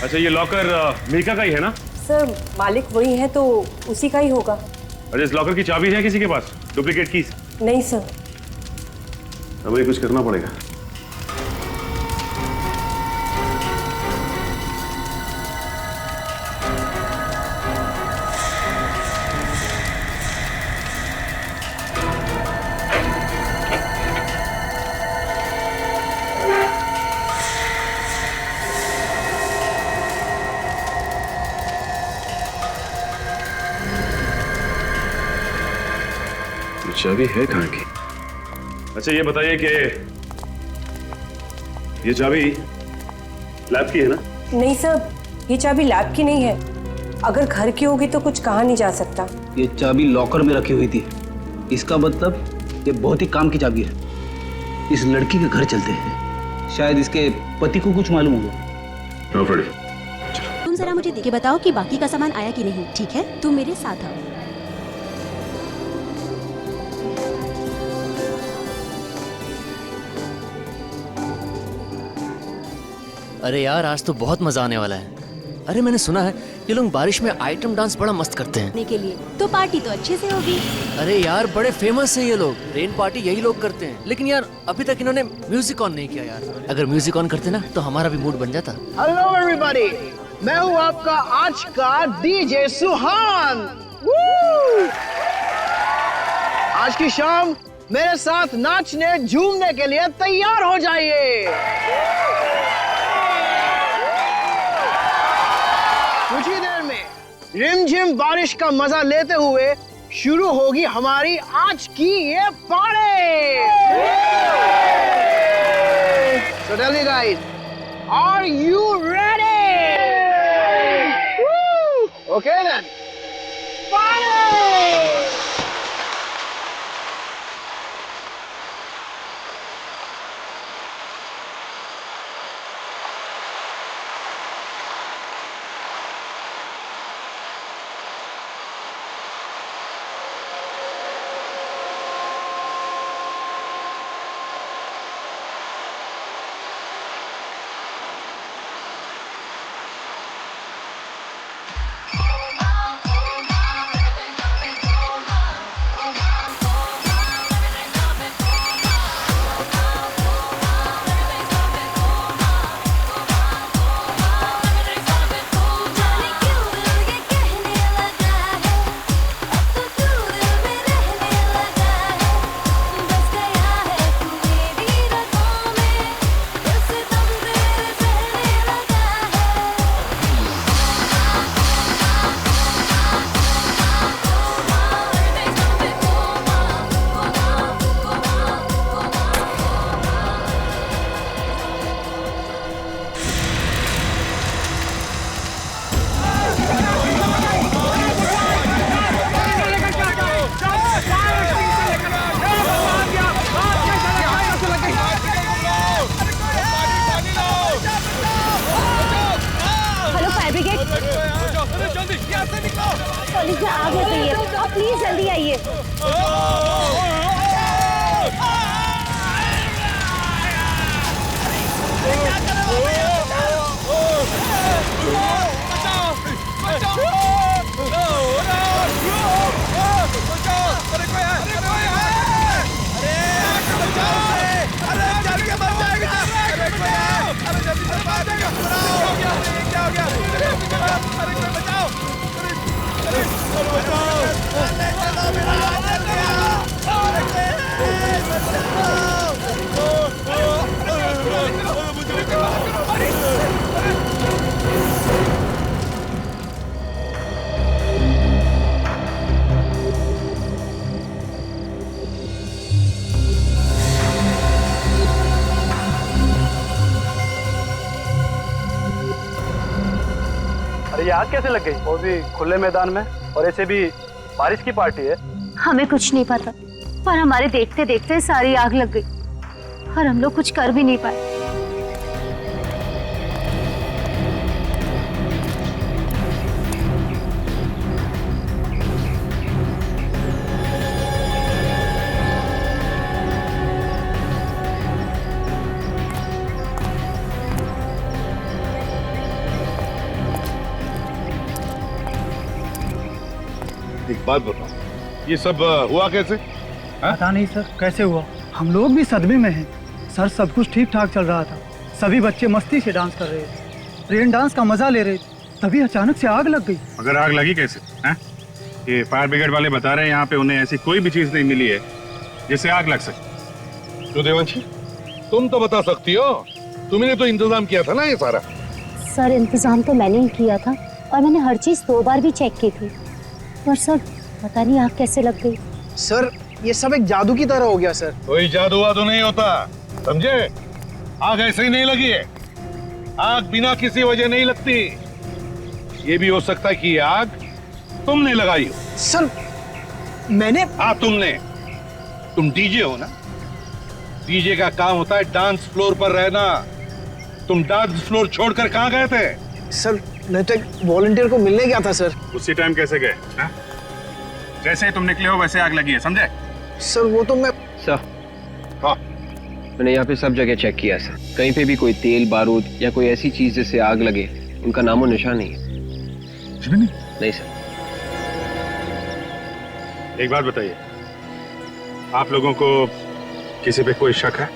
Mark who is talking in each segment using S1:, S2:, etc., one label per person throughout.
S1: अच्छा, ये लॉकर मीका का ही है ना?
S2: सर मालिक वही है तो उसी का ही होगा।
S1: अरे इस लॉकर की चाबी है किसी के पास? Duplicate keys?
S2: नहीं सर।
S1: हमें कुछ करना पड़ेगा। चाबी है कहाँ की? अच्छा ये बताइए कि ये चाबी लैब की है ना?
S2: नहीं सर, ये चाबी लैब की नहीं है। अगर घर की होगी तो कुछ कहा नहीं जा सकता।
S3: ये चाबी लॉकर में रखी हुई थी। इसका मतलब ये बहुत ही काम की चाबी है। इस लड़की के घर चलते हैं, शायद इसके पति को कुछ मालूम होगा।
S4: तुम जरा मुझे देख के बताओ कि बाकी का सामान आया कि नहीं, ठीक है? तुम मेरे साथ आओ।
S5: अरे यार, आज तो बहुत मजा आने वाला है। अरे मैंने सुना है ये लोग बारिश में आइटम डांस बड़ा मस्त करते हैं।
S4: के लिए तो पार्टी तो अच्छे से होगी।
S5: अरे यार, बड़े फेमस हैं ये लोग। रेन पार्टी यही लोग करते हैं। लेकिन यार अभी तक इन्होंने म्यूजिक ऑन नहीं किया यार। अगर म्यूजिक ऑन करते ना तो हमारा भी मूड बन जाता।
S6: हेलो एवरीबॉडी, मैं हूँ आपका आज का डीजे सुहान। आज की शाम मेरे साथ नाचने झूमने के लिए तैयार हो जाइए। कुछ ही देर में रिमझिम बारिश का मजा लेते हुए शुरू होगी हमारी आज की ये party. So tell me guys, are you ready? Woo! Okay then. Party!
S7: Police में आग लग गई है, आप प्लीज जल्दी आइए।
S8: ये आग कैसे लग गई? वो भी खुले मैदान में, और ऐसे भी बारिश की पार्टी है।
S7: हमें कुछ नहीं पता, पर हमारे देखते देखते सारी आग लग गई और हम लोग कुछ कर भी नहीं पाए।
S9: बात बताओ, ये सब हुआ कैसे?
S10: पता नहीं सर कैसे हुआ, हम लोग भी सदमे में हैं। सर सब कुछ ठीक ठाक चल रहा था, सभी बच्चे मस्ती से डांस कर रहे थे, रेन डांस का मजा ले रहे थे, तभी अचानक से आग लग गई।
S1: अगर आग लगी कैसे? हैं? ये फायर ब्रिगेड वाले बता रहे हैं यहाँ पे उन्हें ऐसी कोई भी चीज नहीं मिली है जिससे आग लग सके।
S9: तो देवांशी, तुम तो बता सकती हो, तुमने तो इंतजाम किया था ना ये सारा।
S7: सर इंतजाम तो मैंने ही किया था और मैंने हर चीज 2 बार भी चेक की थी, पर सर पता नहीं आग कैसे लग गई।
S6: सर ये सब एक जादू की तरह हो गया सर।
S9: कोई जादू वादू नहीं होता, समझे? आग ऐसे ही नहीं लगी है, आग बिना किसी वजह नहीं लगती। ये भी हो सकता है कि ये आग तुमने लगाई हो।
S6: सर मैंने?
S9: हाँ तुमने। तुम डीजे हो ना, डीजे का काम होता है डांस फ्लोर पर रहना। तुम डांस फ्लोर छोड़कर कहाँ गए थे?
S6: सर मैं तो एक वॉलंटियर को मिलने गया था सर।
S1: उसी टाइम कैसे गए? हाँ? जैसे ही तुम निकले हो वैसे आग लगी है, समझे?
S6: सर वो तो मैं।
S11: सर
S9: हाँ
S11: मैंने यहाँ पे सब जगह चेक किया सर, कहीं पे भी कोई तेल बारूद या कोई ऐसी चीज जिससे आग लगे उनका नामो निशान नहीं है। नहीं सर।
S1: एक बात बताइए, आप लोगों को किसी पे कोई शक है?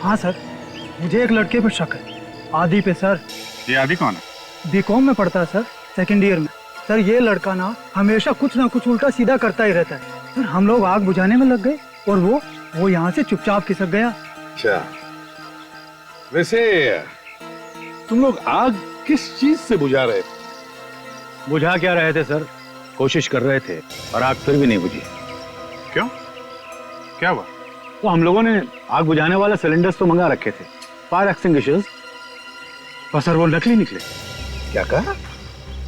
S10: हाँ सर, मुझे एक लड़के पे शक है, आदि पे सर।
S1: ये आदि कौन है?
S10: बीकॉम में पढ़ता है सर, सेकंड ईयर में। सर ये लड़का ना हमेशा कुछ ना कुछ उल्टा सीधा करता ही रहता है। सर हम लोग आग बुझाने में लग गए और वो यहाँ से चुपचाप खिसक गया।
S9: अच्छा, वैसे तुम लोग आग किस चीज से बुझा रहे थे?
S3: बुझा क्या रहे थे सर, कोशिश कर रहे थे और आग फिर भी नहीं बुझी।
S1: क्यों? क्या हुआ?
S3: तो हम लोगों ने आग बुझाने वाले सिलेंडर्स तो मंगा रखे थे, फायर एक्सटिंग्विशर्स, पर सर वो नकली निकले।
S9: क्या कहा?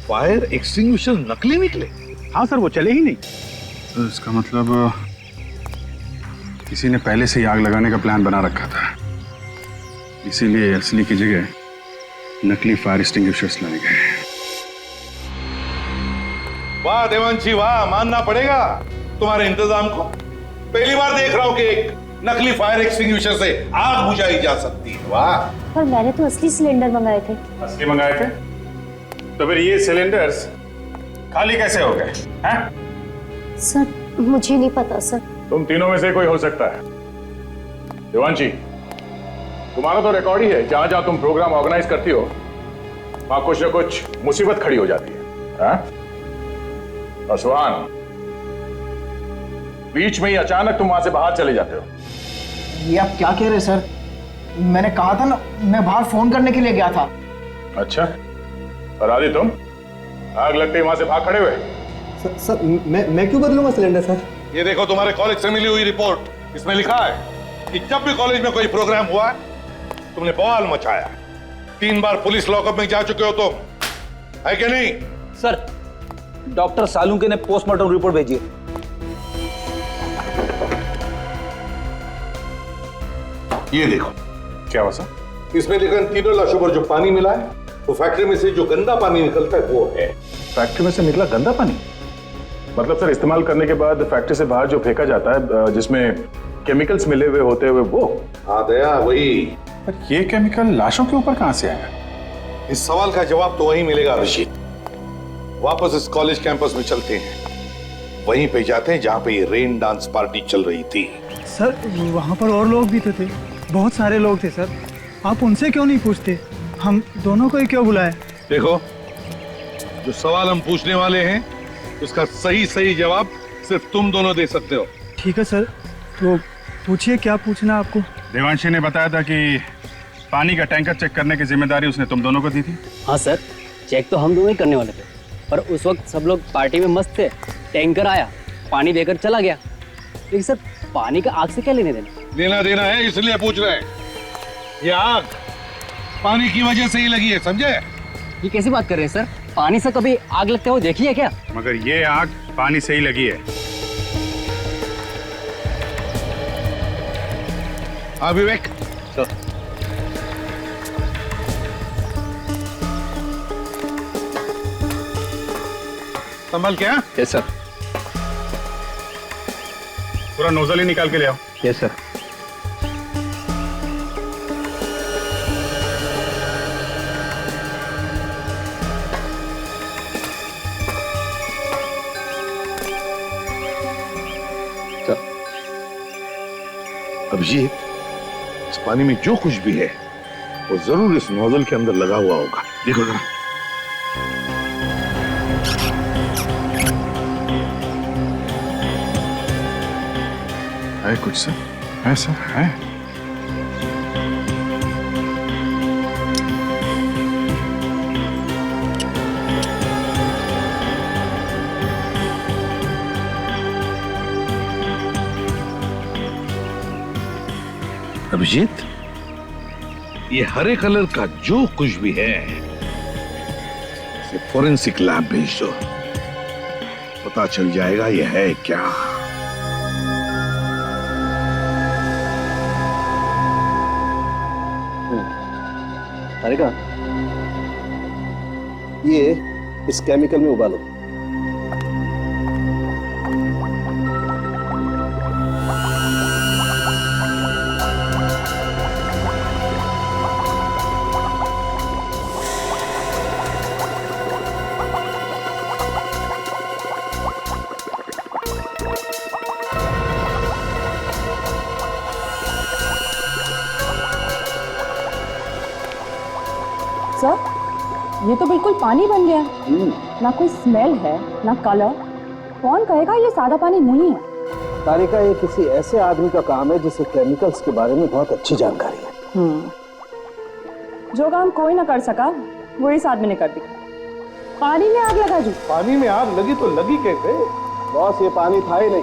S9: फायर एक्सटिंग्विशर नकली निकले?
S3: हाँ सर, वो चले ही नहीं।
S1: तो इसका मतलब किसी ने पहले से ही आग लगाने का प्लान बना रखा था, इसीलिए असली की जगह नकली फायर एक्सटिंग्विशर्स लाए गए।
S9: वाह देवांशी वाह, मानना पड़ेगा तुम्हारे इंतजाम को। पहली बार देख रहा हूं कि एक नकली फायर एक्सटिंग्विशर से आग बुझाई जा सकती है। वाह।
S7: पर मैंने तो असली सिलेंडर मंगाए थे।
S1: असली मंगाए थे? तो फिर ये सिलेंडर्स खाली कैसे हो गए?
S7: सर मुझे नहीं पता सर।
S1: तुम तीनों में से कोई हो सकता है। देवांशी, तुम्हारा तो रिकॉर्ड ही है, जहां जहां तुम प्रोग्राम ऑर्गेनाइज करती हो वहां कुछ ना कुछ मुसीबत खड़ी हो जाती है। और सुहान, बीच में ही अचानक तुम वहां से बाहर चले जाते हो।
S6: ये आप क्या कह रहे हैं सर? मैंने कहा था ना, मैं बाहर फोन करने के लिए गया था।
S1: अच्छा, और आदि तुम आग लगते ही वहां से भाग खड़े हुए?
S8: सर मैं क्यों बदलूंगा सिलेंडर सर?
S9: ये देखो तुम्हारे कॉलेज से मिली हुई रिपोर्ट, इसमें लिखा है कि जब भी कॉलेज में कोई प्रोग्राम हुआ तुमने बवाल मचाया। 3 बार पुलिस लॉकअप में जा चुके हो तुम, है कि नहीं?
S3: सर डॉक्टर सालुंके ने पोस्टमार्टम रिपोर्ट भेजी है।
S9: ये देखो
S1: क्या हुआ सर?
S9: इसमें लिखा इन तीनों लाशों पर जो पानी मिला है वो फैक्ट्री में से जो गंदा पानी निकलता है वो है।
S1: फैक्ट्री में से निकला गंदा पानी? मतलब सर इस्तेमाल करने के बाद फैक्ट्री से बाहर जो फेंका जाता है जिसमें केमिकल्स मिले हुए होते हुए वो?
S9: हाँ दया, वही।
S1: पर ये केमिकल लाशों के ऊपर कहां से आया?
S9: इस सवाल का जवाब तो वहीं मिलेगा रशीद। वापस इस कॉलेज कैंपस में चलते हैं, वहीं पे जाते हैं जहां पे ये रेन डांस पार्टी चल रही थी।
S10: सर वहाँ पर और लोग भी तो थे, बहुत सारे लोग थे सर, आप उनसे क्यों नहीं पूछते? हम दोनों को ही क्यों बुलाए?
S9: देखो, जो सवाल हम पूछने वाले हैं उसका सही जवाब सिर्फ तुम दोनों दे सकते हो।
S10: ठीक है सर, तो पूछिए क्या पूछना आपको।
S1: देवांशी ने बताया था कि पानी का टैंकर चेक करने की जिम्मेदारी उसने तुम दोनों को दी थी।
S12: हाँ सर, चेक तो हम दोनों ही करने वाले थे, पर उस वक्त सब लोग पार्टी में मस्त थे। टैंकर आया, पानी देकर चला गया। लेकिन सर पानी का आग से क्या लेने देना?
S9: लेना देना है, इसलिए पूछ रहे हैं। ये आग पानी की वजह से ही लगी है, समझे?
S12: ये कैसी बात कर रहे हैं सर? पानी से कभी आग लगते हुए देखी है क्या?
S1: मगर ये आग पानी से ही लगी है।
S9: हाँ विवेक, संभल क्या?
S11: Yes sir.
S1: पूरा नोजल ही निकाल के ले आओ।
S11: Yes sir.
S9: अभिजीत, इस पानी में जो कुछ भी है वो जरूर इस नोजल के अंदर लगा हुआ होगा। देखो जरा।
S1: है कुछ सर? है सर, है।
S9: अभिजीत, ये हरे कलर का जो कुछ भी है इसे फोरेंसिक लैब भेज दो, पता चल जाएगा ये है क्या।
S13: अरेगा, ये इस केमिकल में उबालो।
S14: सर, ये तो बिल्कुल पानी बन गया। ना कोई स्मेल है, ना कलर। कौन कहेगा ये सादा पानी नहीं है?
S13: तारिका, ये किसी ऐसे आदमी का काम है जिसे केमिकल्स के बारे में बहुत अच्छी जानकारी है।
S14: जो काम कोई ना कर सका वो इस आदमी ने कर दिया। पानी में आग लगा दी।
S13: पानी में आग लगी तो लगी कैसे? बॉस, ये पानी था ही नहीं।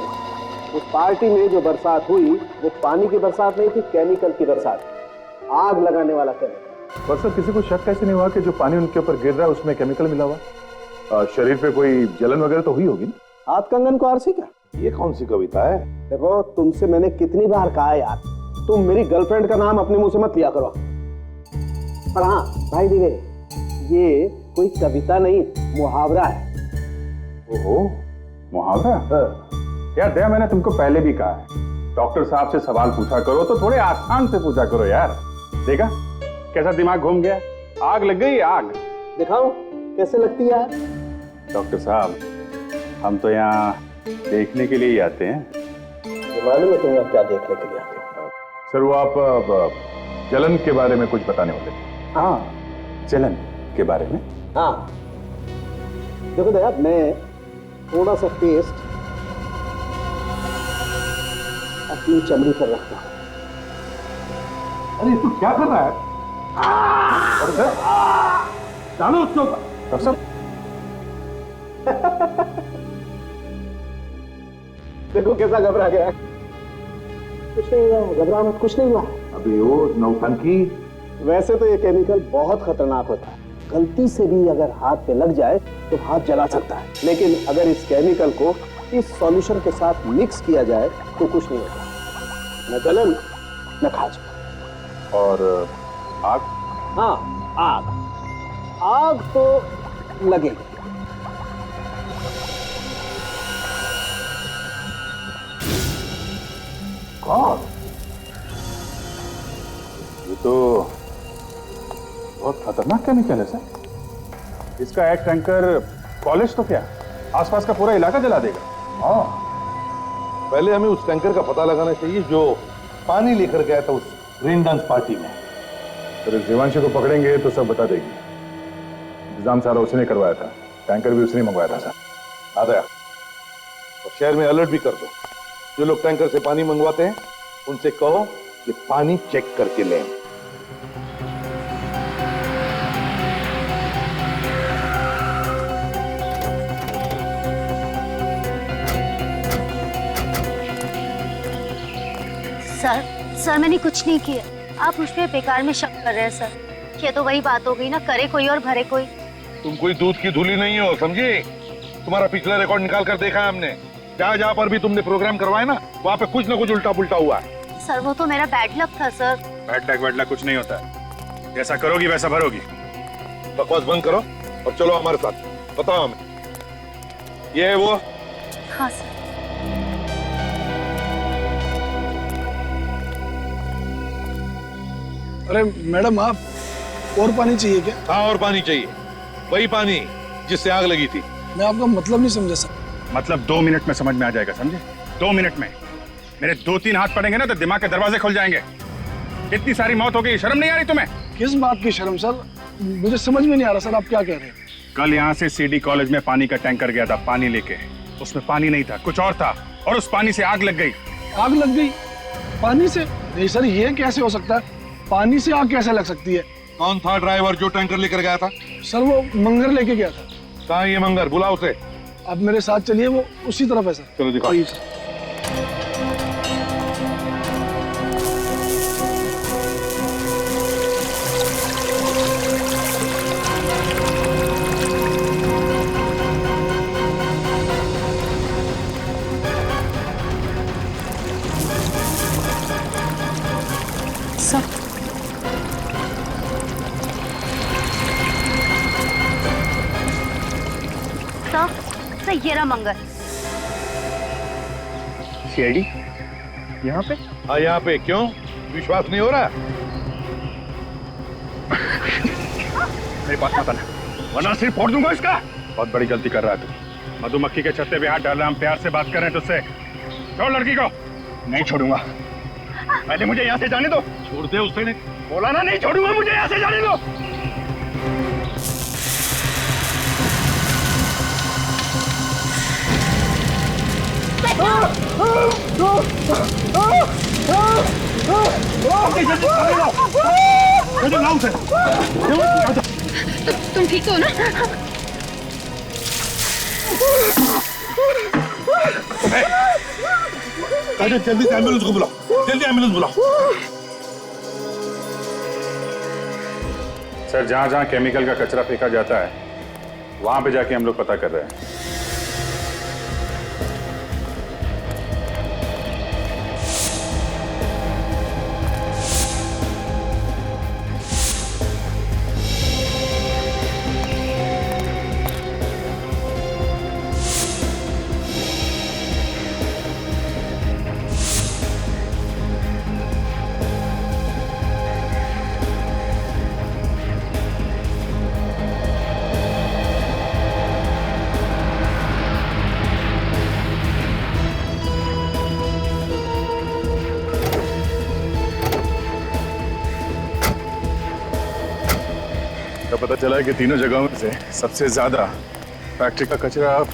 S13: उस पार्टी में जो बरसात हुई वो पानी की बरसात नहीं थी, केमिकल की बरसात। आग लगाने वाला केमिकल।
S1: पर सर, किसी को शक कैसे नहीं हुआ कि जो पानी उनके ऊपर गिर रहा है उसमें केमिकल मिला हुआ? शरीर पे कोई जलन वगैरह तो हुई होगी ना?
S13: हाथ कंगन को आरसी क्या?
S9: ये कौन सी कविता है?
S13: देखो, तुमसे मैंने कितनी बार कहा यार, तुम मेरी गर्लफ्रेंड का नाम अपने मुंह से मत लिया करो। पर हाँ भाई दिवे, ये कोई कविता नहीं, मुहावरा है।
S1: ओहो, मुहावरा? यार दया, मैंने तुमको पहले भी कहा है, डॉक्टर साहब से सवाल पूछा करो तो थोड़े आसान से पूछा करो यार। देखा कैसा दिमाग घूम गया? आग लग गई, आग।
S13: दिखाओ कैसे लगती है यार?
S1: डॉक्टर साहब, हम तो यहाँ देखने के लिए ही आते हैं।
S13: मालूम है तुम यहाँ क्या देखने के लिए आते हो?
S1: सर, वो आप जलन के बारे में कुछ बताने वाले थे। हाँ, जलन के बारे में।
S13: हाँ देखो दया, मैं थोड़ा सा पेस्ट अपनी चमड़ी पर रखता हूँ।
S9: अरे तू क्या कर रहा है?
S1: और सर,
S9: डालो उसके ऊपर।
S1: डॉक्टर साहब,
S13: देखो कैसा घबरा गया। कुछ नहीं हुआ, घबरा मत, कुछ नहीं हुआ।
S1: अभी वो नौटंकी।
S13: वैसे तो ये केमिकल बहुत खतरनाक होता है, गलती से भी अगर हाथ पे लग जाए तो हाथ जला सकता है। लेकिन अगर इस केमिकल को इस सॉल्यूशन के साथ मिक्स किया जाए तो कुछ नहीं होता, न जलन न खाज।
S1: और आग?
S13: हाँ, आग। आग तो लगेगी।
S1: कौन? ये तो बहुत खतरनाक केमिकल है सर। इसका एक टैंकर कॉलेज तो क्या, आसपास का पूरा इलाका जला देगा।
S9: हाँ, पहले हमें उस टैंकर का पता लगाना चाहिए जो पानी लेकर गया था उस रेन डांस पार्टी में।
S1: तो जीवांशी को पकड़ेंगे तो सब बता देगी। इंतजाम सारा उसने करवाया था, टैंकर भी उसने मंगवाया था सर।
S9: आ गया। और शहर में अलर्ट भी कर दो, जो लोग टैंकर से पानी मंगवाते हैं उनसे कहो कि पानी चेक करके लें।
S7: सर मैंने कुछ नहीं किया। आप मुझ पे बेकार में शक कर रहे हैं सर। ये तो वही बात हो गई ना, करे कोई और भरे कोई।
S9: तुम कोई दूध की धूली नहीं हो, समझी? तुम्हारा पिछला रिकॉर्ड निकाल कर देखा है हमने। जहाँ जहाँ पर भी तुमने प्रोग्राम करवाए ना, वहाँ पे कुछ ना कुछ उल्टा पुल्टा हुआ है।
S7: सर वो तो मेरा बैड लक था सर।
S1: बैड लक वैड लक कुछ नहीं होता है, जैसा करोगी वैसा भरोगी।
S9: बकवास बंद करो और चलो हमारे साथ। बताओ हमें, ये है वो?
S7: हाँ सर।
S10: अरे मैडम, आप और पानी चाहिए क्या?
S9: हाँ, और पानी चाहिए, वही पानी जिससे आग लगी थी।
S10: मैं आपका मतलब नहीं समझा सर।
S1: मतलब 2 मिनट में समझ में आ जाएगा, समझे? 2 मिनट में। मेरे 2-3 हाथ पड़ेंगे ना तो दिमाग के दरवाजे खुल जाएंगे। इतनी सारी मौत हो गई, शर्म नहीं आ रही तुम्हें?
S15: किस बात की शर्म सर? मुझे समझ में नहीं आ रहा सर, आप क्या कह रहे हैं?
S1: कल यहाँ से सीडी कॉलेज में पानी का टैंकर गया था पानी लेके। उसमें पानी नहीं था, कुछ और था, और उस पानी से आग लग गई।
S15: आग लग गई? पानी से? नहीं सर, ये कैसे हो सकता है? पानी से आग कैसे लग सकती है?
S9: कौन था ड्राइवर जो टैंकर लेकर गया था?
S15: सर वो मंगर लेके गया था।
S9: कहाँ है ये मंगर? बुलाओ उसे।
S15: आप मेरे साथ चलिए, वो उसी तरफ है सर।
S9: चलो दिखाओ।
S15: आइए सर।
S7: सर ये रहा मंगर।
S9: सीआईडी यहाँ पे? हाँ यहाँ पे। क्यों, विश्वास नहीं हो रहा?
S1: मेरे पास मत आना, वरना सिर्फ फोड़ दूंगा इसका। बहुत बड़ी गलती कर रहा है तू। मधुमक्खी के छत्ते पे हाथ डाल रहा, हम प्यार से बात कर रहे हैं तुझसे। छोड़ लड़की को। नहीं छोड़ूंगा, पहले मुझे यहाँ से जाने दो। छोड़ दे उसे। नहीं बोला ना, नहीं छोड़ूंगा, मुझे यहाँ से जाने दो।
S7: तुम ठीक हो ना?
S9: जल्दी से एम्बुलेंस को बुलाओ, जल्दी एम्बुलेंस बुलाओ।
S1: सर, जहाँ जहाँ केमिकल का कचरा फेंका जाता है वहां पे जाके हम लोग पता कर रहे हैं। पता चला है कि तीनों जगहों में से सबसे ज्यादा फैक्ट्री का कचरा अब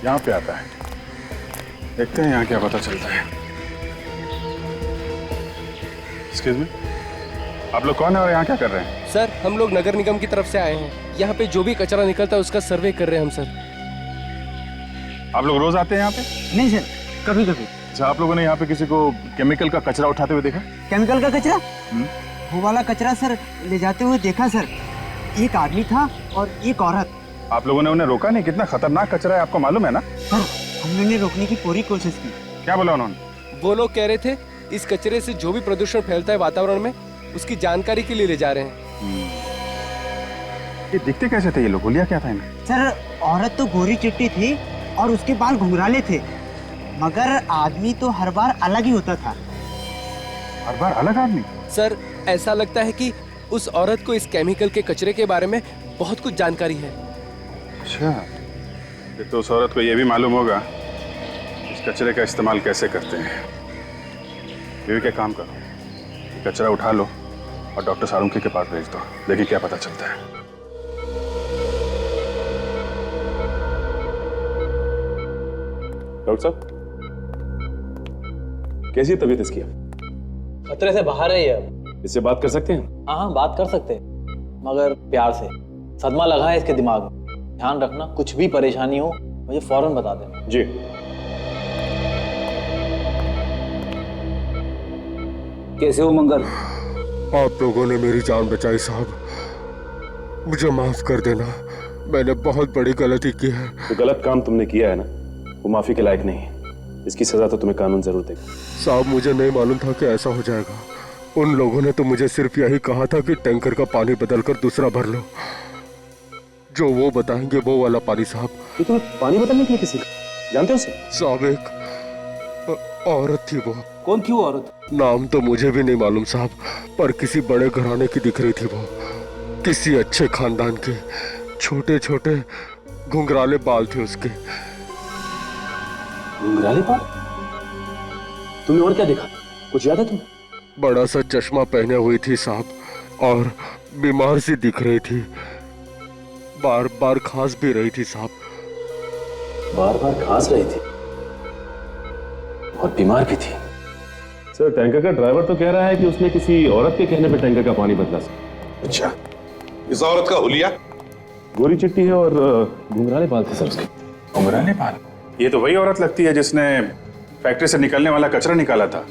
S1: यहाँ पे आता है। देखते हैं यहाँ क्या पता चलता है। एक्सक्यूज मी, आप लोग कौन है और यहाँ क्या कर रहे हैं?
S11: सर, हम लोग नगर निगम की तरफ से आए हैं। यहाँ पे जो भी कचरा निकलता है उसका सर्वे कर रहे हैं हम सर।
S1: आप लोग रोज आते हैं यहाँ पे?
S10: नहीं सर, कभी कभी।
S1: अच्छा, आप लोगों ने यहाँ पे किसी को केमिकल का कचरा उठाते हुए देखा?
S16: केमिकल का कचरा? वो वाला कचरा सर ले जाते हुए देखा सर। एक आदमी था और एक औरत।
S1: आप लोगों ने उन्हें रोका नहीं? कितना खतरनाक कचरा है, आपको मालूम है ना?
S16: सर, हमने रोकने की पूरी कोशिश की।
S1: क्या बोला उन्होंने?
S11: वो लोग कह रहे थे इस कचरे से जो भी प्रदूषण फैलता है वातावरण में उसकी जानकारी के लिए ले जा रहे हैं।
S1: ये दिखते कैसे थे ये लोग? बोलिया क्या था इनमें?
S16: सर, औरत तो गोरी चिट्टी थी और उसके बाल घुंघराले थे, मगर आदमी तो हर बार अलग ही होता था।
S1: हर बार अलग आदमी?
S11: सर, ऐसा लगता है कि उस औरत को इस केमिकल के कचरे के बारे में बहुत कुछ जानकारी है।
S1: अच्छा, फिर तो उस औरत को ये भी मालूम होगा इस कचरे का इस्तेमाल कैसे करते हैं। ये क्या काम करो, कचरा उठा लो और डॉक्टर सारुंकी के पास भेज दो, देखिए क्या पता चलता है।
S17: डॉक्टर साहब, कैसी तबीयत इसकी?
S12: खतरे से बाहर है ये अब।
S17: इससे बात कर सकते हैं?
S12: हाँ, बात कर सकते हैं, मगर प्यार से। सदमा लगा है इसके दिमाग में। ध्यान रखना, कुछ भी परेशानी हो मुझे फौरन बता देना।
S17: जी।
S3: कैसे हो मंगल?
S18: आप लोगों ने मेरी जान बचाई साहब, मुझे माफ कर देना, मैंने बहुत बड़ी गलती की है।
S17: तो गलत काम तुमने किया है ना, वो माफी के लायक नहीं है। इसकी सजा तो तुम्हें कानून जरूर देगा।
S18: साहब, मुझे नहीं मालूम था कि ऐसा हो जाएगा। उन लोगों ने तो मुझे सिर्फ यही कहा था कि टैंकर का पानी बदलकर दूसरा भर लो। जो वो बताएंगे वो वाला पानी साहब।
S17: तो तुम्हें पानी बदलने के लिए किसी का जानते हो?
S18: साहब, एक औरत थी। वो
S3: कौन थी वो औरत?
S18: नाम तो मुझे भी नहीं मालूम साहब, पर किसी बड़े घराने की दिख रही थी वो, किसी अच्छे खानदान की। छोटे छोटे घुंघराले बाल थे उसके।
S17: घुंघराले बाल? तुमने और क्या देखा? कुछ याद है तुम्हें?
S18: बड़ा सा चश्मा पहने हुई थी साहब, और बीमार सी दिख रही थी। बार बार खांस भी रही थी साहब।
S17: बार बार खांस रही थी और बीमार भी थी।
S19: सर, टैंकर का ड्राइवर तो कह रहा है कि उसने किसी औरत के कहने पे टैंकर का पानी बदला सर।
S9: अच्छा, इस औरत का हुलिया?
S19: गोरी चिट्टी है और घुंघराले बाल थे सर उसके।
S20: घुंघराले बाल? ये तो वही औरत लगती है जिसने फैक्ट्री से निकलने वाला कचरा निकाला था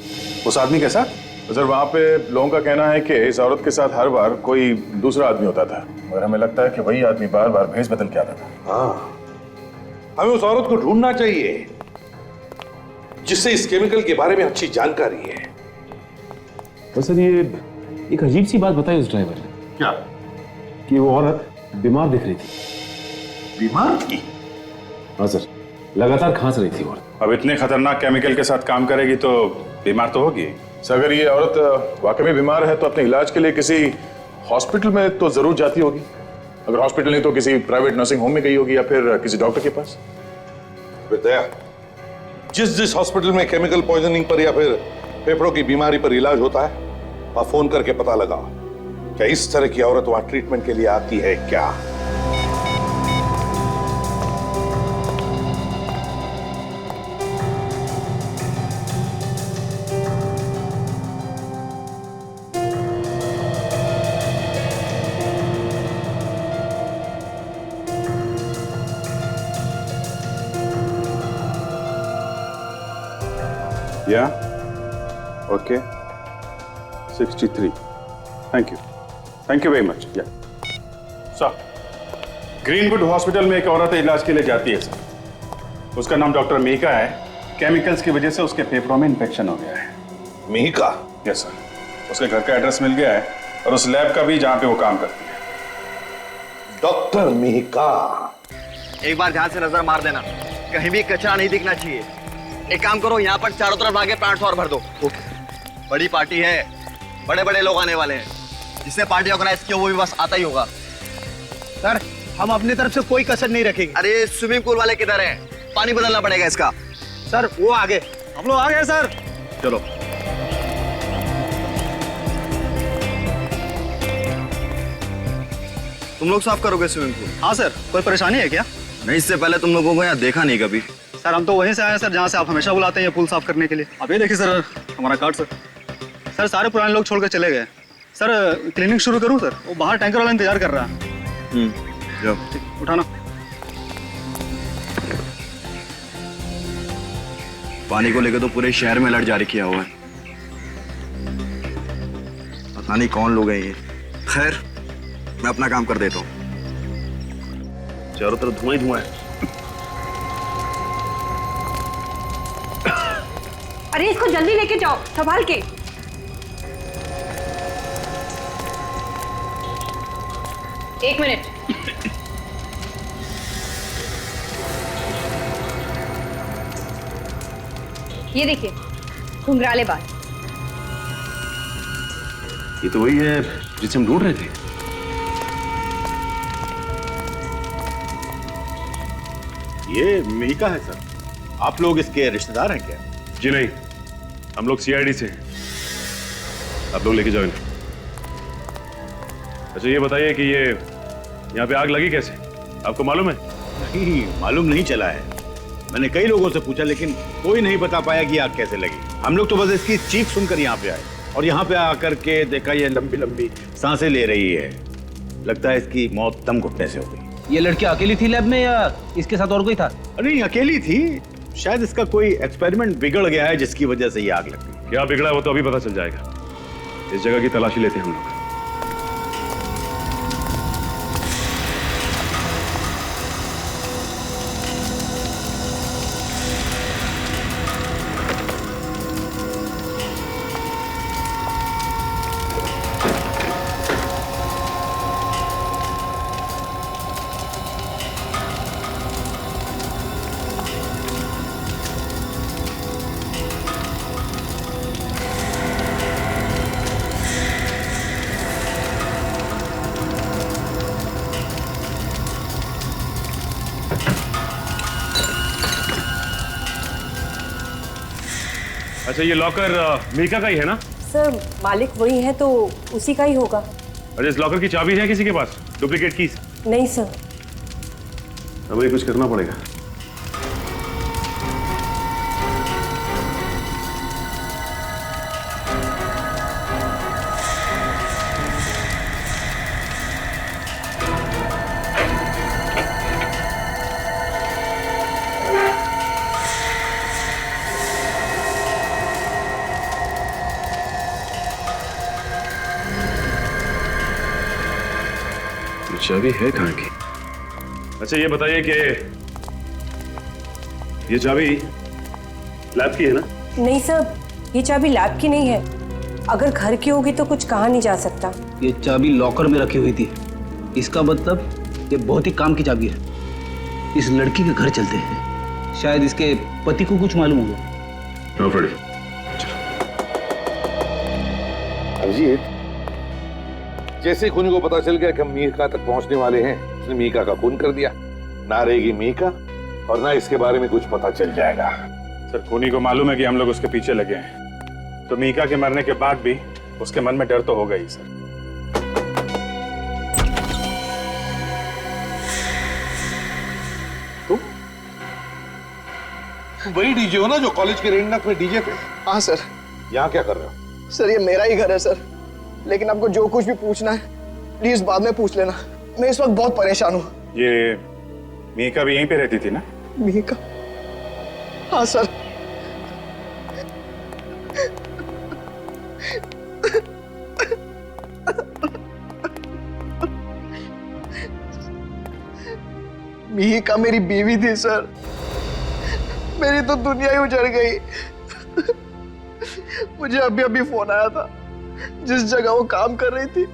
S20: उस आदमी के साथ।
S1: तो सर वहाँ पे लोगों का कहना है कि इस औरत के साथ हर बार कोई दूसरा आदमी होता था, मगर हमें लगता है कि वही आदमी बार बार भेष बदल के आता था।
S9: हाँ, हमें उस औरत को ढूंढना चाहिए जिससे इस केमिकल के बारे में अच्छी जानकारी है।
S19: तो सर ये एक अजीब सी बात बताई उस ड्राइवर ने।
S9: क्या?
S19: कि वो औरत बीमार दिख रही थी।
S9: बीमार थी?
S19: हाँ सर, लगातार खांस रही थी औरत।
S20: अब इतने खतरनाक केमिकल के साथ काम करेगी तो बीमार तो होगी।
S1: सर अगर ये औरत वाकई में बीमार है तो अपने इलाज के लिए किसी हॉस्पिटल में तो जरूर जाती होगी। अगर हॉस्पिटल नहीं तो किसी प्राइवेट नर्सिंग होम में गई होगी या फिर किसी डॉक्टर के पास।
S9: विद्या, जिस हॉस्पिटल में केमिकल पॉइजनिंग पर या फिर फेफड़ों की बीमारी पर इलाज होता है, वहां फोन करके पता लगा क्या इस तरह की औरत वहां ट्रीटमेंट के लिए आती है क्या।
S20: या okay 63। Thank you very much. या सर, ग्रीनवुड हॉस्पिटल में एक औरत इलाज के लिए जाती है सर। उसका नाम डॉक्टर मीका है। केमिकल्स की वजह से उसके फेफड़ों में इन्फेक्शन हो गया है।
S9: मीका?
S20: Yes sir. उसके घर का एड्रेस मिल गया है और उस लैब का भी जहां पे वो काम करती है।
S9: डॉक्टर मीका?
S21: एक बार ध्यान से नजर मार देना, कहीं भी कचरा नहीं दिखना चाहिए। एक काम करो, यहाँ पर चारों तरफ आगे प्लांट्स और भर दो। बड़ी पार्टी है, बड़े बड़े लोग आने वाले हैं। जिसने पार्टी ऑर्गेनाइज की वो भी बस आता ही होगा।
S6: सर हम अपनी तरफ से कोई कसर नहीं रखेंगे।
S21: अरे स्विमिंग पूल वाले किधर हैं? पानी बदलना पड़ेगा इसका।
S6: सर वो आगे, हम लोग आ गए सर।
S21: चलो। तुम लोग साफ करोगे स्विमिंग पूल?
S10: हाँ सर, कोई परेशानी है क्या?
S21: नहीं, इससे पहले तुम लोगों को यहाँ देखा नहीं कभी।
S10: सर हम तो वहीं से आए हैं सर जहाँ से आप हमेशा बुलाते हैं ये पुल साफ करने के लिए। अब ये देखिए सर हमारा कार्ड सर। सर सारे पुराने लोग छोड़ के चले गए। सर क्लीनिंग शुरू करूँ सर? वो बाहर टैंकर वाला इंतजार कर रहा है।
S21: जाओ।
S10: उठाना।
S21: पानी को लेकर तो पूरे शहर में अलर्ट जारी किया हुआ है। पता नहीं कौन लोग हैं ये। खैर मैं अपना काम कर देता हूँ। चारों तरफ धुआं ही धुआं है।
S2: अरे इसको जल्दी लेके जाओ, संभाल के। एक मिनट। ये देखिए, घुंघराले बाल।
S19: ये तो वही है जिसे हम ढूंढ रहे थे।
S9: ये मीका है सर। आप लोग इसके रिश्तेदार हैं क्या?
S19: जी नहीं, हम लोग सीआईडी से हैं। आप लोग लेके जाओ इन्हें। अच्छा ये बताइए कि ये यहाँ पे आग लगी कैसे? आपको मालूम है?
S9: नहीं, मालूम नहीं चला है। मैंने कई लोगों से पूछा लेकिन कोई नहीं बता पाया कि आग कैसे लगी। हम लोग तो बस इसकी चीख सुनकर यहाँ पे आए और यहाँ पे आकर के देखा ये लंबी लंबी सांसें ले रही है। लगता है इसकी मौत दम घुटने से हो गई।
S3: ये लड़की अकेली थी लैब में या इसके साथ और कोई था?
S9: नहीं, अकेली थी। शायद इसका कोई एक्सपेरिमेंट बिगड़ गया है जिसकी वजह से ये आग लग गई।
S19: क्या बिगड़ा है वो तो अभी पता चल जाएगा। इस जगह की तलाशी लेते हैं हम लोग। अच्छा, ये लॉकर मीका का ही है ना?
S2: सर मालिक वही है तो उसी का ही होगा।
S19: अच्छा, इस लॉकर की चाबी है किसी के पास? Duplicate keys?
S2: नहीं सर।
S19: अब ये कुछ करना पड़ेगा। चाबी है कहाँ की? अच्छा, ये बताइए कि ये चाबी लैब की है ना?
S2: नहीं सर, ये चाबी लैब की नहीं है। अगर घर की होगी तो कुछ कहा नहीं जा सकता।
S3: ये चाबी लॉकर में रखी हुई थी। इसका मतलब ये बहुत ही काम की चाबी है। इस लड़की के घर चलते हैं, शायद इसके पति को कुछ मालूम होगा।
S4: अभिजीत, जैसे खूनी को पता चल गया कि हम मीका तक पहुंचने वाले हैं, उसने मीका का खून कर दिया। ना रहेगी मीका और ना इसके बारे में कुछ पता चल जाएगा।
S20: सर, खूनी को मालूम है कि हम लोग उसके पीछे लगे हैं, तो मीका के मरने के बाद भी उसके मन में डर तो होगा ही सर।
S4: तुम वही डीजे हो ना जो कॉलेज के रेंडक में डीजे थे?
S6: हाँ सर।
S4: यहाँ क्या कर रहे हो?
S6: सर ये मेरा ही घर है सर, लेकिन आपको जो कुछ भी पूछना है प्लीज बाद में पूछ लेना। मैं इस वक्त बहुत परेशान हूँ।
S20: ये मीका भी यहीं पे रहती थी ना?
S6: मीका? हाँ सर। मीका मेरी बीवी थी सर। मेरी तो दुनिया ही उजड़ गई। मुझे अभी अभी फोन आया था, जिस जगह वो काम कर रही थी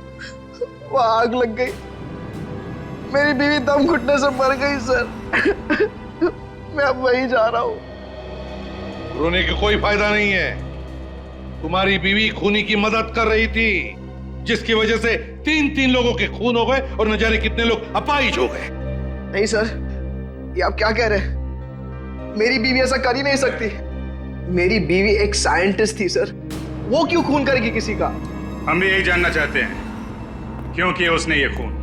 S6: वहां आग लग गई। मेरी बीवी दम घुटने से मर गई सर। मैं अब वहीं जा रहा हूँ।
S4: रोने का कोई फायदा नहीं है। तुम्हारी बीवी खूनी की मदद कर रही थी, जिसकी वजह से 3 लोगों के खून हो गए और न जाने कितने लोग अपाहिज हो गए।
S6: नहीं सर, ये आप क्या कह रहे हैं? मेरी बीवी ऐसा कर ही नहीं सकती। मेरी बीवी एक साइंटिस्ट थी सर, वो क्यों खून करेगी किसी का?
S20: हम भी यही जानना चाहते हैं, क्यों किया उसने ये खून।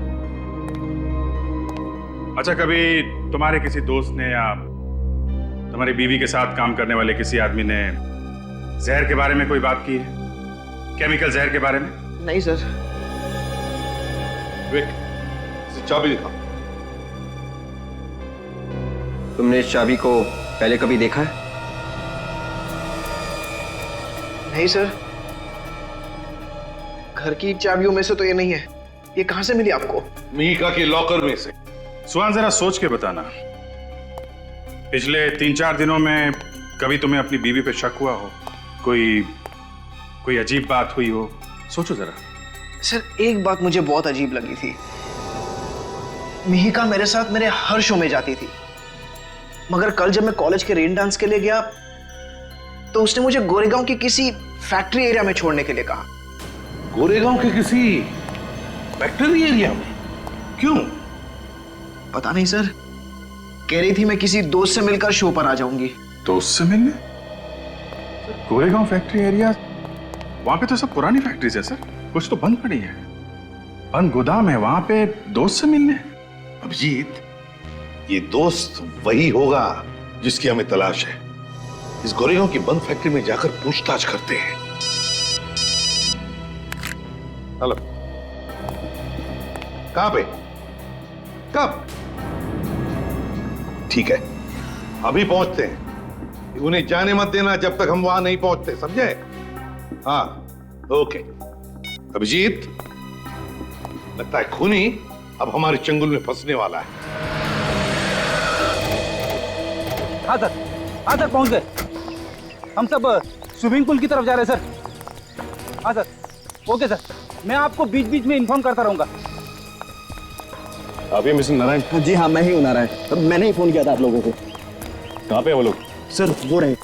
S20: अच्छा, कभी तुम्हारे किसी दोस्त ने या तुम्हारी बीवी के साथ काम करने वाले किसी आदमी ने जहर के बारे में कोई बात की है? केमिकल जहर के बारे में?
S6: नहीं सर।
S4: विक, चाबी दिखा।
S11: तुमने इस चाबी को पहले कभी देखा है?
S6: नहीं सर, घर की चाबियों में से तो ये नहीं है। ये कहां से मिली आपको?
S4: मीका के लॉकर में से।
S20: सुहान, जरा सोच के बताना, पिछले 3-4 दिनों में कभी तुम्हें अपनी बीवी पे शक हुआ हो? कोई अजीब बात हुई हो? सोचो जरा।
S6: सर, एक बात मुझे बहुत अजीब लगी थी। मिहिका मेरे साथ मेरे हर शो में जाती थी, मगर कल जब मैं कॉलेज के रेन डांस के लिए गया तो उसने मुझे गोरेगांव के किसी फैक्ट्री एरिया में छोड़ने के लिए कहा।
S4: गोरेगांव के किसी फैक्ट्री एरिया में? क्यों?
S6: पता नहीं सर, कह रही थी मैं किसी दोस्त से मिलकर शो पर आ जाऊंगी।
S20: दोस्त से मिलने? गोरेगांव फैक्ट्री एरिया, वहां पे तो सब पुरानी फैक्ट्रीज है सर, कुछ तो बंद पड़ी है, बंद गोदाम है, वहां पे दोस्त से मिलने?
S4: अभिजीत, ये दोस्त वही होगा जिसकी हमें तलाश है। इस गोरेगांव की बंद फैक्ट्री में जाकर पूछताछ करते हैं। हेलो, कहां पे? कब? ठीक है, अभी पहुंचते हैं। उन्हें जाने मत देना जब तक हम वहां नहीं पहुंचते, समझे? हाँ, ओके। अभिजीत, लगता है खूनी अब हमारे चंगुल में फंसने वाला है।
S3: हाँ सर, पहुंच गए। हम सब स्विमिंग पूल की तरफ जा रहे हैं सर। हाँ सर, ओके सर, मैं आपको बीच बीच में इन्फॉर्म करता रहूंगा।
S19: आप ही मिस्टर नारायण?
S21: जी हाँ, मैं ही हूँ नारायण। मैंने ही फोन किया था आप लोगों को।
S19: कहाँ पे है वो लोग?
S21: सर वो रहे।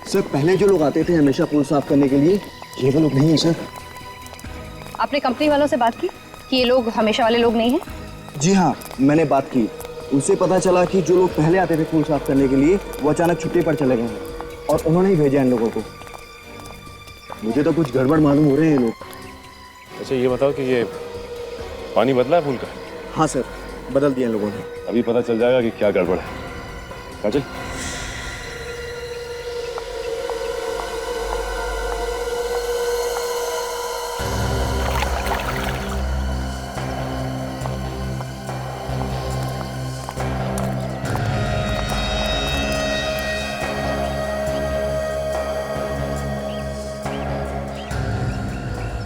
S21: सर पहले जो लोग आते थे हमेशा पूल साफ करने के लिए, ये वो लोग नहीं है सर।
S14: आपने कंपनी वालों से बात की कि ये लोग हमेशा वाले लोग नहीं हैं?
S21: जी हाँ, मैंने बात की। उससे पता चला कि जो लोग पहले आते थे पूल साफ करने के लिए वो अचानक छुट्टी पर चले गए हैं और उन्होंने ही भेजा इन लोगों को।
S17: मुझे तो कुछ गड़बड़ मालूम हो रहे हैं लोग।
S19: अच्छा ये बताओ कि ये पानी बदला है पुल का?
S17: हाँ सर, बदल दिया लोगों ने।
S19: अभी पता चल जाएगा कि क्या गड़बड़ है। काजल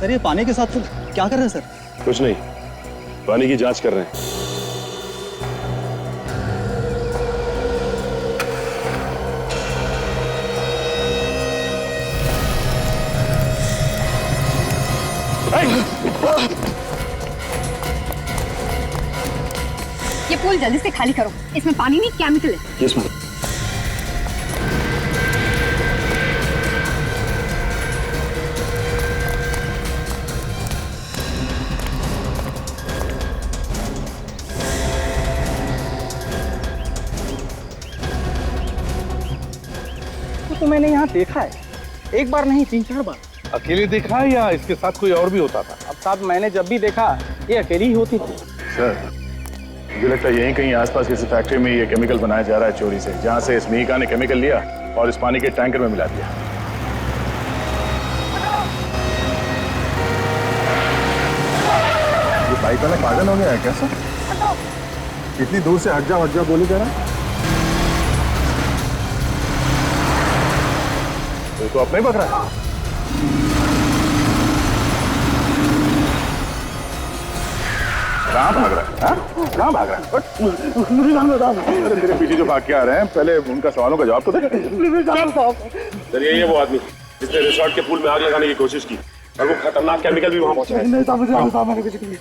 S16: सर ये पानी के साथ फिर क्या कर रहे हैं सर?
S19: कुछ नहीं, पानी की जांच कर रहे हैं।
S14: ये पूल जल्दी से खाली करो, इसमें पानी नहीं केमिकल है।
S19: Yes ma'am.
S6: तो मैंने यहाँ देखा है, एक बार नहीं 3-4 बार।
S4: अकेले देखा है या इसके साथ कोई और भी होता था?
S6: अब साहब मैंने जब भी देखा ये अकेली ही होती थी।
S1: सर मुझे लगता है यहीं कहीं आसपास किसी फैक्ट्री में ये केमिकल बनाया जा रहा है चोरी से, जहां से इस मिहिका ने केमिकल लिया और इस पानी के टैंकर में मिला दिया। ये बाइक वाला पागल हो गया है क्या सर? इतनी दूर से हट जा बोली जरा। तो अपने ही पकड़ा है। कहाँ भाग रहा है? कहाँ भाग रहा है? अरे तेरे पीछे जो भाग के आ रहे हैं, पहले उनका सवालों का जवाब तो दे।
S19: सर यही है वो आदमी जिसने रिसोर्ट के पूल में आग लगाने की कोशिश की और वो खतरनाक केमिकल भी वहां पहुंचा।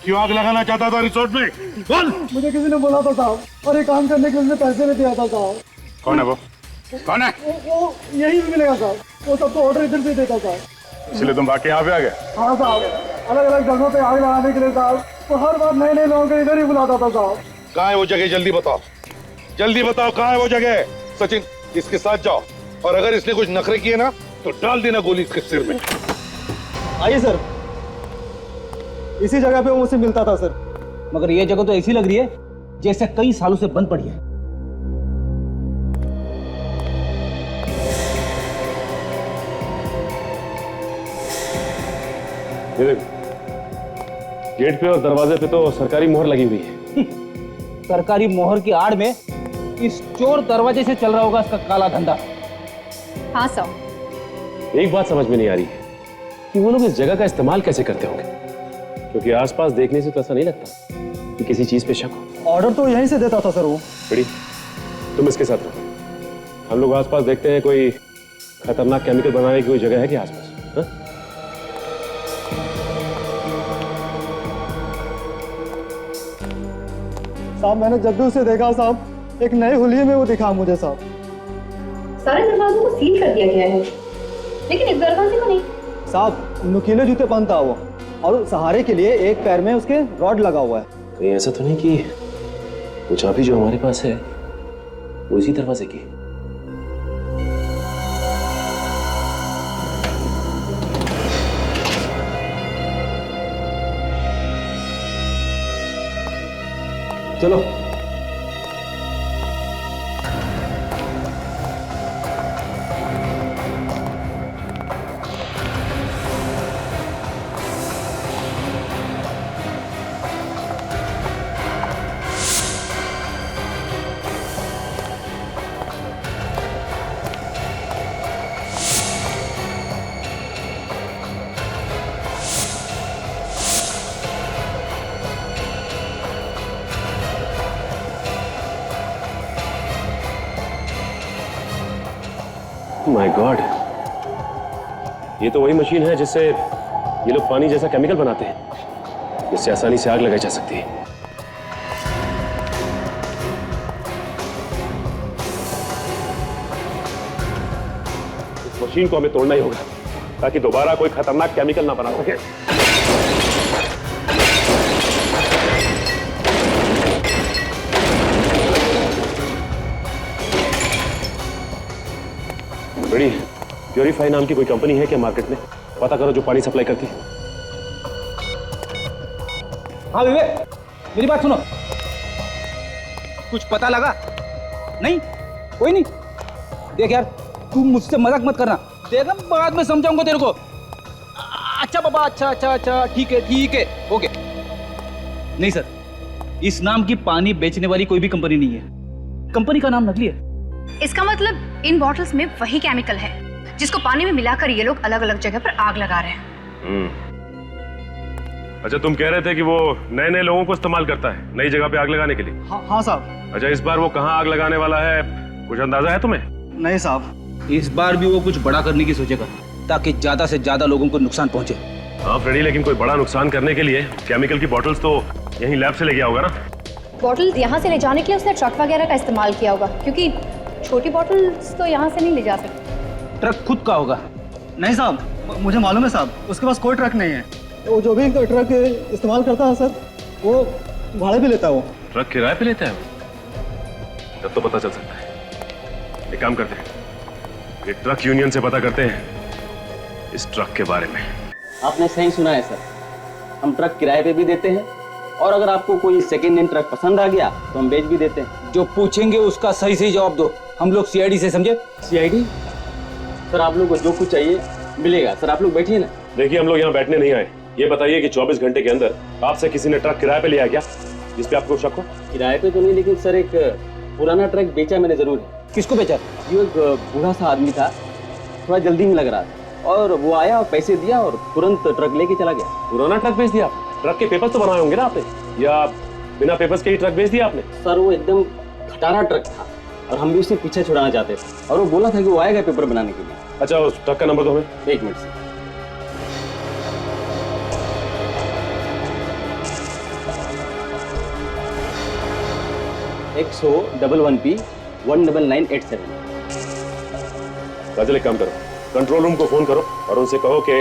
S4: क्यों आग लगाना चाहता था रिसोर्ट में? बोल।
S10: मुझे किसी ने बोला था साहब, और एक काम करने के लिए पैसे भी दिया था साहब।
S1: कौन है वो? कौन है?
S10: वो यही भी मिलेगा साहब, वो सबको ऑर्डर इधर से देता था।
S1: इसलिए तुम भाग के यहाँ पे आ गए?
S10: हाँ साहब, अलग अलग जगहों पे आग लगाने के लिए साहब, तो हर बार नए नए लोगों को इधर ही बुलाता था साहब।
S4: कहाँ है वो जगह? जल्दी बताओ, जल्दी बताओ कहाँ है वो जगह? सचिन इसके साथ जाओ और अगर इसने कुछ नखरे किए ना तो डाल देना गोली इसके सिर में।
S16: आइए सर, इसी जगह पे वो मुझसे मिलता था सर। मगर ये जगह तो ऐसी लग रही है जैसे कई सालों से बंद पड़ी है।
S19: ये देखो, गेट पे और दरवाजे पे तो सरकारी मोहर लगी हुई है।
S16: सरकारी मोहर की आड़ में इस चोर दरवाजे से चल रहा होगा इसका काला धंधा।
S14: हाँ सर।
S19: एक बात समझ में नहीं आ रही है कि वो लोग इस जगह का इस्तेमाल कैसे करते होंगे, क्योंकि आसपास देखने से तो ऐसा नहीं लगता कि किसी चीज पे शक हो।
S10: ऑर्डर तो यहीं से देता था सर वो।
S19: बड़ी तुम इसके साथ रहो, हम लोग आसपास देखते हैं कोई खतरनाक केमिकल बनाने की कोई जगह है कि आसपास?
S10: साहब मैंने जब भी उसे देखा साहब, एक नए हुलिये में वो दिखा मुझे साहब।
S14: सारे दरवाजों को सील कर दिया गया है, लेकिन इस दरवाजे को नहीं।
S16: साहब नुकीले जूते पहनता वो, और सहारे के लिए एक पैर में उसके रॉड लगा हुआ है।
S17: कहीं ऐसा तो नहीं कि वो चाबी जो हमारे पास है वो इसी दरवाजे की?
S16: चलो
S19: माय गॉड, ये तो वही मशीन है जिससे ये लोग पानी जैसा केमिकल बनाते हैं, जिससे आसानी से आग लगाई जा सकती है। इस मशीन को हमें तोड़ना ही होगा ताकि दोबारा कोई खतरनाक केमिकल ना बना सके। बड़ी प्योरीफाई नाम की कोई कंपनी है क्या मार्केट में? पता करो जो पानी सप्लाई करती है।
S3: हाँ विवेक, मेरी बात सुनो। कुछ पता लगा? नहीं, कोई नहीं। देख यार, तुम मुझसे मजाक मत करना। देख, बाद में समझाऊंगा तेरे को। अच्छा बाबा, अच्छा, ठीक है, ओके। नहीं सर, इस नाम की पानी बेचने वाली कोई भी कंपनी नहीं है। कंपनी का नाम नकली है।
S5: इसका मतलब इन बॉटल्स में वही केमिकल है जिसको पानी में मिलाकर ये लोग अलग अलग जगह पर आग लगा रहे हैं।
S19: अच्छा, तुम कह रहे थे कि वो नए नए लोगों को इस्तेमाल करता है नई जगह पे आग लगाने के लिए।
S10: हाँ साहब।
S19: अच्छा, इस बार वो कहाँ आग लगाने वाला है, कुछ अंदाजा है तुम्हें?
S10: नहीं साहब।
S3: इस बार भी वो कुछ बड़ा करने की सोचेगा ताकि ज्यादा से ज्यादा लोगों को नुकसान पहुंचे।
S19: हाँ फ्रेडी, लेकिन कोई बड़ा नुकसान करने के लिए केमिकल की बॉटल्स तो यहीं लैब से ले गया होगा ना?
S14: बॉटल यहाँ से ले जाने के लिए उसने ट्रक वगैरह का इस्तेमाल किया होगा, क्योंकि छोटी बॉटल्स तो यहाँ से नहीं ले जा सकते।
S3: ट्रक खुद का होगा।
S10: नहीं साहब, मुझे मालूम है साहब, उसके पास कोई ट्रक नहीं है।
S16: वो जो भी ट्रक इस्तेमाल करता है सर, वो भाड़े पे लेता है। वो
S19: ट्रक किराए पे लेता है वो? तब तो पता चल सकता है। एक काम करते हैं, ये ट्रक यूनियन से पता करते हैं इस ट्रक के बारे में।
S12: आपने सही सुना है सर, हम ट्रक किराए पे भी देते हैं और अगर आपको कोई सेकेंड हैंड ट्रक पसंद आ गया तो हम बेच भी देते हैं।
S3: जो पूछेंगे उसका सही सही जवाब दो। हम लोग सीआईडी से, समझे?
S12: सीआईडी? सर आप लोग को जो कुछ चाहिए मिलेगा। सर आप लोग बैठिए ना।
S19: देखिए, हम लोग यहाँ बैठने नहीं आए। ये बताइए कि 24 घंटे के अंदर आपसे किसी ने ट्रक किराए पे लिया क्या, जिस पे आपको शक हो?
S12: किराए पे तो नहीं, लेकिन सर एक पुराना ट्रक बेचा मैंने जरूर।
S3: किसको बेचा?
S12: ये एक बूढ़ा सा आदमी था, थोड़ा जल्दी में लग रहा था और वो आया और पैसे दिया और तुरंत ट्रक लेके चला गया।
S19: पुराना ट्रक बेच दिया? ट्रक के पेपर्स तो बनाए होंगे ना आपने, या बिना पेपर्स के ही ट्रक बेच दिया आपने?
S12: सर वो एकदम खटारा ट्रक था और हम भी उससे पीछे छुड़ाना चाहते थे और वो बोला था कि वो आएगा पेपर बनाने के लिए।
S19: अच्छा, उस ट्रक का नंबर दो हमें।
S12: 1 मिनट से। XO11P 19987।
S19: काजल, एक काम करो, कंट्रोल रूम को फोन करो और उनसे कहो कि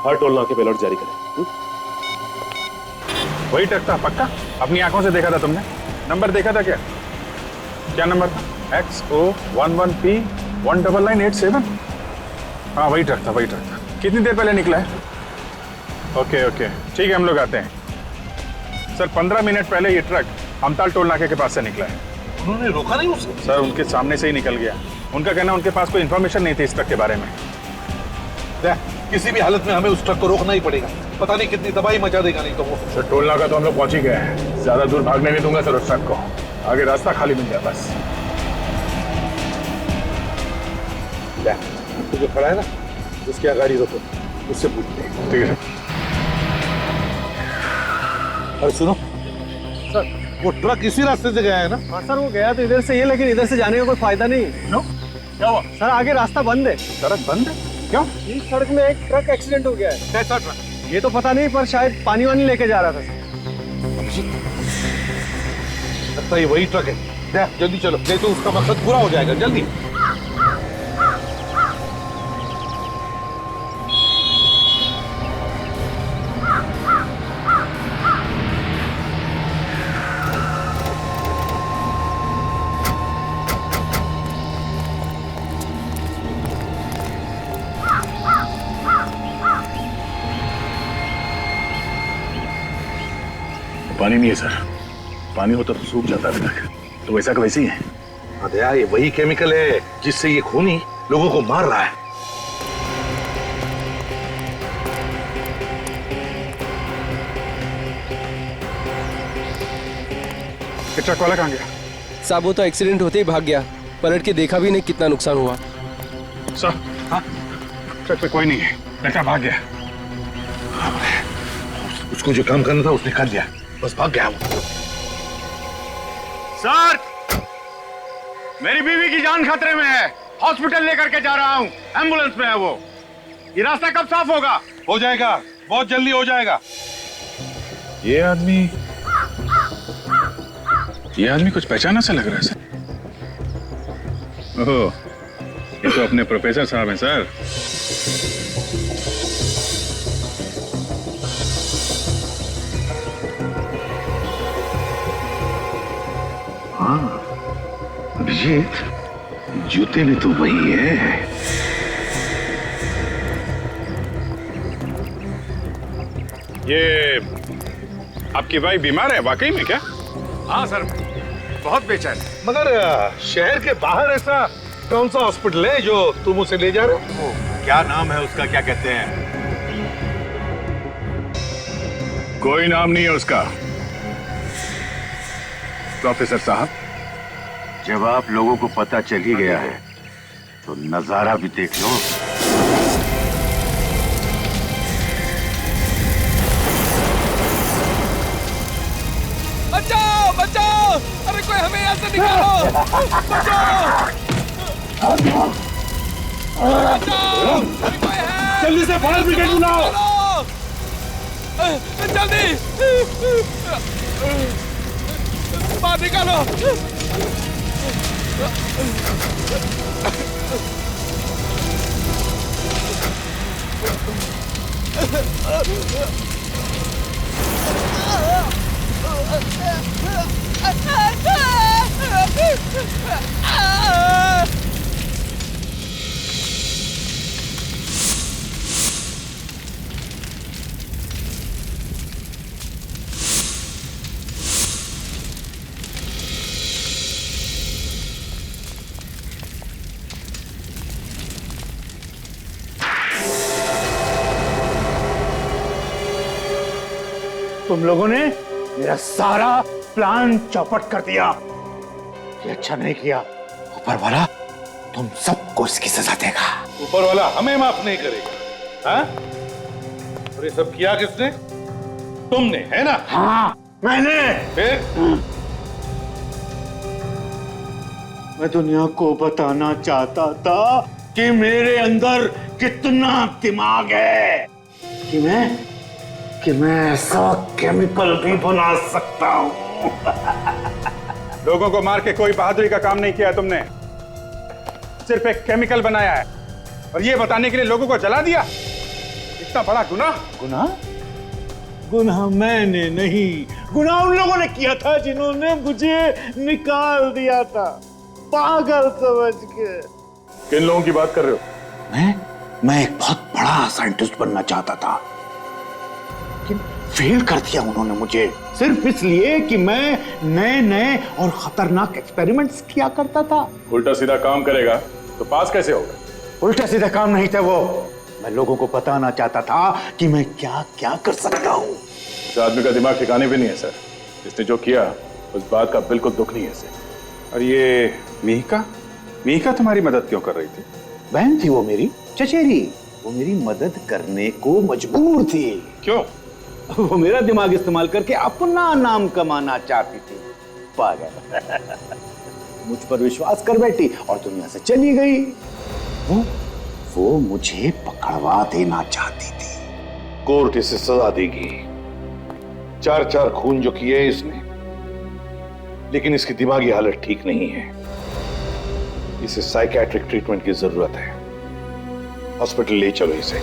S19: हर टोल नाके पे अलर्ट जारी करें।
S20: वही ट्रक था पक्का? अपनी आंखों से देखा था तुमने? नंबर देखा था क्या? क्या नंबर था? XO11P 19987? हाँ वही ट्रक था, वही ट्रक था। कितनी देर पहले निकला है? ओके, ठीक है, हम लोग आते हैं। सर 15 मिनट पहले ये ट्रक हमताल टोल नाके के पास से निकला है।
S4: उन्होंने रोका नहीं उसे?
S20: सर उनके सामने से ही निकल गया। उनका कहना उनके पास कोई इन्फॉर्मेशन नहीं थी इस ट्रक के बारे में।
S4: किसी भी हालत में हमें उस ट्रक को रोकना ही पड़ेगा, पता नहीं कितनी तबाही मचा देगा नहीं तो वो।
S1: सर टोल नाका तो हम लोग पहुंच ही गए हैं, ज्यादा दूर भागने नहीं दूंगा सर उस ट्रक को। आगे रास्ता खाली मिल जाए बस।
S4: जो खड़ा है ना, उसकी गाड़ी रोको, उससे पूछते हैं।
S1: ठीक है
S4: अरे सुनो सर, वो ट्रक इसी रास्ते से गया है ना?
S10: हाँ सर, वो गया तो इधर से, ये लेकिन इधर से जाने का कोई फायदा नहीं।
S20: नो? क्या हुआ?
S10: सर आगे रास्ता बंद है।
S20: सड़क बंद है? क्यों?
S10: इस सड़क में एक ट्रक एक्सीडेंट हो गया है।
S4: कैसा ट्रक?
S10: ये तो पता नहीं, पर शायद पानी वानी लेके जा रहा था।
S4: लगता है वही ट्रक है। जल्दी चलो, नहीं तो उसका मकसद पूरा हो जाएगा। जल्दी।
S1: पानी नहीं है सर, पानी होता तो सूख जाता अभी तक। तो वैसा का वैसे ही है।
S4: अदया, ये वही केमिकल है जिससे ये खूनी लोगों को मार रहा है।
S20: ट्रक वाला कहाँ गया?
S11: साहब वो तो एक्सीडेंट होते ही भाग गया, पलट के देखा भी नहीं कितना नुकसान हुआ।
S20: सर हाँ, ट्रक पे कोई नहीं है, लड़का भाग गया।
S4: उसको जो काम करना था उसने कर दिया, बस भाग गया वो।
S9: सर, मेरी बीवी की जान खतरे में है, हॉस्पिटल लेकर के जा रहा हूँ, एम्बुलेंस में है वो। ये रास्ता कब साफ होगा?
S4: हो जाएगा, बहुत जल्दी हो जाएगा।
S20: ये आदमी कुछ पहचाना सा लग रहा है सर। ओह, ये तो अपने प्रोफेसर साहब हैं सर।
S4: हाँ अभिजीत, जूते भी तो वही है।
S20: ये आपकी वाइफ बीमार है वाकई में क्या?
S4: हाँ सर, बहुत बेचैन। मगर शहर के बाहर ऐसा कौन सा हॉस्पिटल है जो तुम उसे ले जा रहे हो?
S9: क्या नाम है उसका, क्या कहते हैं?
S1: कोई नाम नहीं है उसका। प्रोफेसर साहब,
S9: जब आप लोगों को पता चल ही गया है तो नजारा भी देख लो।
S8: बचाओ बचाओ, अरे कोई हमें यहाँ से निकालो, बचाओ बचाओ, अरे कोई है,
S20: जल्दी से फायर ब्रिगेड बुलाओ।
S8: जल्दी बाहर निकालो।
S9: तुम लोगों ने मेरा सारा प्लान चौपट कर दिया। ये अच्छा नहीं किया। ऊपर वाला तुम सबको इसकी सजा देगा।
S4: ऊपर वाला हमें माफ नहीं करेगा। हाँ? और ये सब किया किसने? तुमने, है ना?
S9: हाँ, मैंने।
S4: फिर?
S9: मैं दुनिया को बताना चाहता था कि मेरे अंदर कितना दिमाग है, कि मैं ऐसा केमिकल भी बना सकता हूँ।
S20: लोगों को मार के कोई बहादुरी का काम नहीं किया तुमने, सिर्फ एक केमिकल बनाया है और ये बताने के लिए लोगों को जला दिया। इतना बड़ा गुनाह।
S9: गुनाह? गुनाह मैंने नहीं, गुनाह उन लोगों ने किया था जिन्होंने मुझे निकाल दिया था, पागल समझ के।
S1: किन लोगों की बात कर रहे हो?
S9: मैं एक बहुत बड़ा साइंटिस्ट बनना चाहता था, लेकिन फेल कर दिया उन्होंने मुझे, सिर्फ इसलिए कि मैं नए नए और खतरनाक एक्सपेरिमेंट्स किया करता था।
S1: उल्टा सीधा काम करेगा तो पास कैसे होगा?
S9: उल्टा सीधा काम नहीं था वो, मैं लोगों को बताना चाहता था कि मैं क्या क्या कर सकता हूँ।
S1: उस आदमी का दिमाग ठिकाने भी नहीं है सर। जिसने जो किया उस बात का बिल्कुल दुख नहीं है सर।
S20: और ये मिहिका तुम्हारी मदद क्यों कर रही थी?
S9: बहन थी वो मेरी, चचेरी। वो मेरी मदद करने को मजबूर थी।
S20: क्यों?
S9: वो मेरा दिमाग इस्तेमाल करके अपना नाम कमाना चाहती थी, पागल। मुझ पर विश्वास कर बैठी और दुनिया से चली गई। वो मुझे पकड़वा देना चाहती थी।
S4: कोर्ट इसे सजा देगी। 4 खून जो किए इसने, लेकिन इसकी दिमागी हालत ठीक नहीं है। इसे साइकियाट्रिक ट्रीटमेंट की जरूरत है। हॉस्पिटल ले चलो इसे।